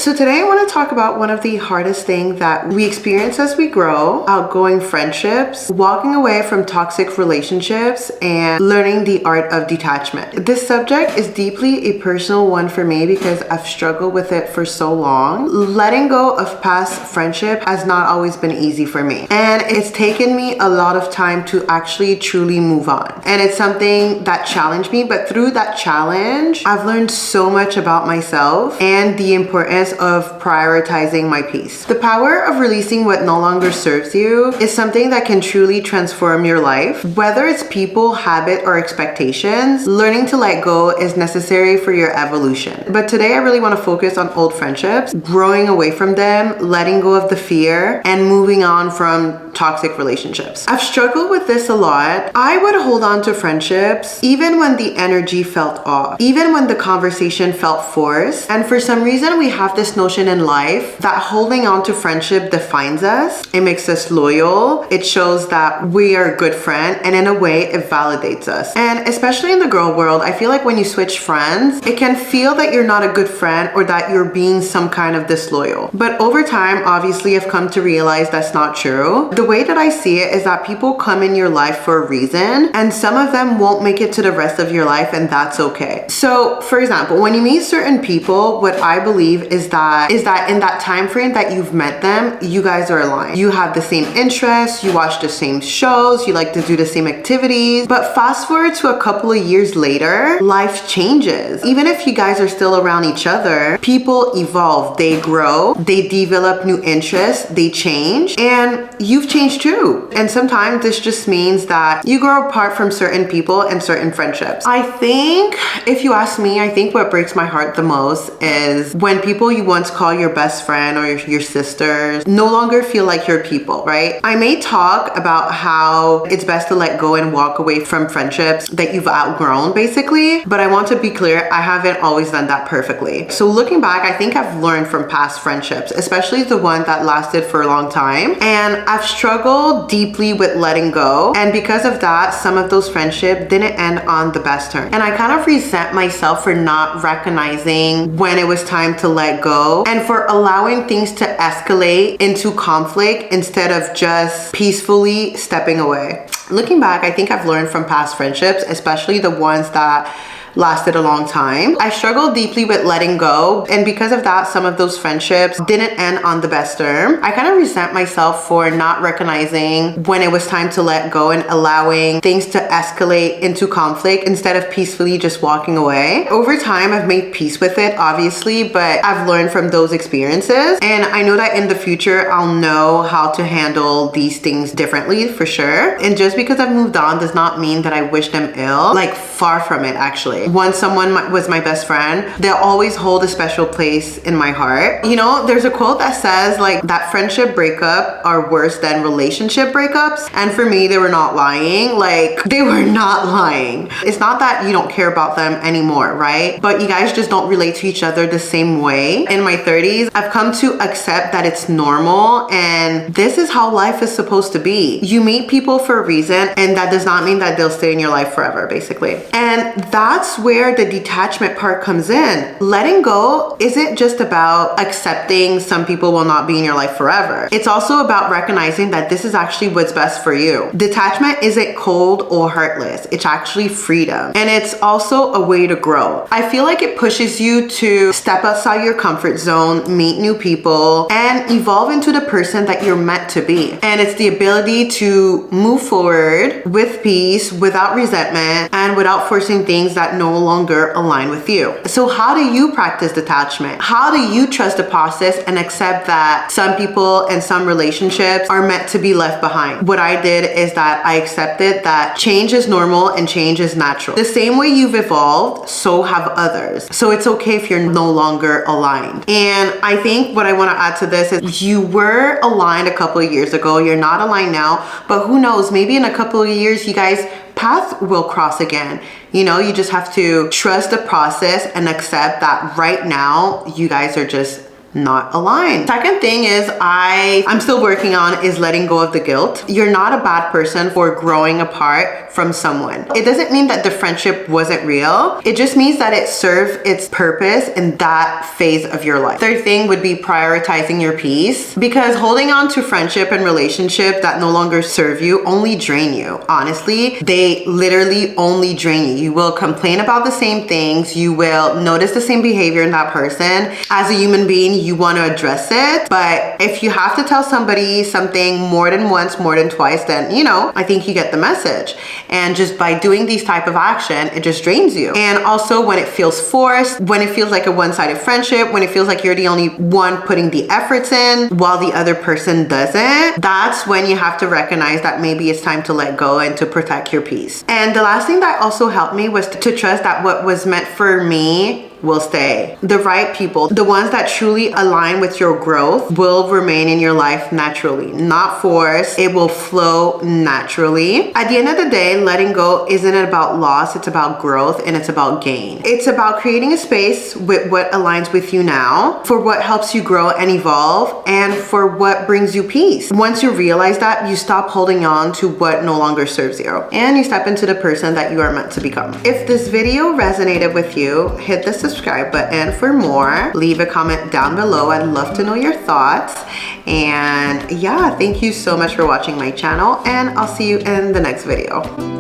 So today I want to talk about one of the hardest things that we experience as we grow, outgoing friendships, walking away from toxic relationships, and learning the art of detachment. This subject is deeply a personal one for me because I've struggled with it for so long. Letting go of past friendship has not always been easy for me, and it's taken me a lot of time to actually truly move on. And it's something that challenged me, but through that challenge, I've learned so much about myself and the importance of prioritizing my peace. The power of releasing what no longer serves you is something that can truly transform your life. Whether it's people, habit, or expectations, learning to let go is necessary for your evolution. But today I really want to focus on old friendships, growing away from them, letting go of the fear, and moving on from toxic relationships. I've struggled with this a lot. I would hold on to friendships even when the energy felt off, even when the conversation felt forced. And for some reason, we have this notion in life that holding on to friendship defines us. It makes us loyal. It shows that we are a good friend, and in a way, it validates us. And especially in the girl world, I feel like when you switch friends, it can feel that you're not a good friend or that you're being some kind of disloyal. But over time, obviously, I've come to realize that's not true. The way that I see it is that people come in your life for a reason, and some of them won't make it to the rest of your life, and that's okay. So, for example, when you meet certain people, what I believe is that in that time frame that you've met them, you guys are aligned. You have the same interests, you watch the same shows, you like to do the same activities. But fast forward to a couple of years later, life changes. Even if you guys are still around each other, people evolve, they grow, they develop new interests, they change, and you've changed too. And sometimes this just means that you grow apart from certain people and certain friendships. I think, if you ask me, I think what breaks my heart the most is when people you once call your best friend or your sisters no longer feel like your people, right? I may talk about how it's best to let go and walk away from friendships that you've outgrown, basically, but I want to be clear, I haven't always done that perfectly. So looking back, I think I've learned from past friendships, especially the one that lasted for a long time, and I've struggled deeply with letting go, and because of that, some of those friendships didn't end on the best term. And I kind of resent myself for not recognizing when it was time to let go and for allowing things to escalate into conflict instead of just peacefully stepping away. Looking back, I think I've learned from past friendships, especially the ones that lasted a long time. I struggled deeply with letting go, and because of that, some of those friendships didn't end on the best term. I kind of resent myself for not recognizing when it was time to let go and allowing things to escalate into conflict instead of peacefully just walking away. Over time, I've made peace with it, obviously, but I've learned from those experiences, and I know that in the future, I'll know how to handle these things differently for sure. And just because I've moved on does not mean that I wish them ill. Like, far from it, actually. Once someone was my best friend, they'll always hold a special place in my heart. You know, there's a quote that says like that friendship breakup are worse than relationship breakups. And for me, they were not lying. Like, they were not lying. It's not that you don't care about them anymore, right? But you guys just don't relate to each other the same way. In my 30s, I've come to accept that it's normal, and this is how life is supposed to be. You meet people for a reason, and that does not mean that they'll stay in your life forever, basically. And that's where the detachment part comes in. Letting go isn't just about accepting some people will not be in your life forever. It's also about recognizing that this is actually what's best for you. Detachment isn't cold or heartless. It's actually freedom. And it's also a way to grow. I feel like it pushes you to step outside your comfort zone, meet new people, and evolve into the person that you're meant to be. And it's the ability to move forward with peace, without resentment, and without forcing things that no longer align with you. So how do you practice detachment? How do you trust the process and accept that some people and some relationships are meant to be left behind? What I did is that I accepted that change is normal and change is natural. The same way you've evolved, so have others. So it's okay if you're no longer aligned. And I think what I want to add to this is you were aligned a couple of years ago. You're not aligned now, but who knows, maybe in a couple of years, you guys paths will cross again. You know, you just have to trust the process and accept that right now you guys are just not align. Second thing is I'm still working on is letting go of the guilt. You're not a bad person for growing apart from someone. It doesn't mean that the friendship wasn't real. It just means that it served its purpose in that phase of your life. Third thing would be prioritizing your peace, because holding on to friendship and relationship that no longer serve you only drain you. Honestly, they literally only drain you. You will complain about the same things. You will notice the same behavior in that person. As a human being, you want to address it. But if you have to tell somebody something more than once, more than twice, then, you know, I think you get the message. And just by doing these type of action, it just drains you. And also when it feels forced, when it feels like a one-sided friendship, when it feels like you're the only one putting the efforts in while the other person doesn't, that's when you have to recognize that maybe it's time to let go and to protect your peace. And the last thing that also helped me was to trust that what was meant for me will stay. The right people, the ones that truly align with your growth, will remain in your life naturally, not forced. It will flow naturally. At the end of the day, letting go isn't about loss, it's about growth and it's about gain. It's about creating a space with what aligns with you now, for what helps you grow and evolve, and for what brings you peace. Once you realize that, you stop holding on to what no longer serves you, and you step into the person that you are meant to become. If this video resonated with you, hit the subscribe button for more. Leave a comment down below. I'd love to know your thoughts. And yeah, thank you so much for watching my channel, and I'll see you in the next video.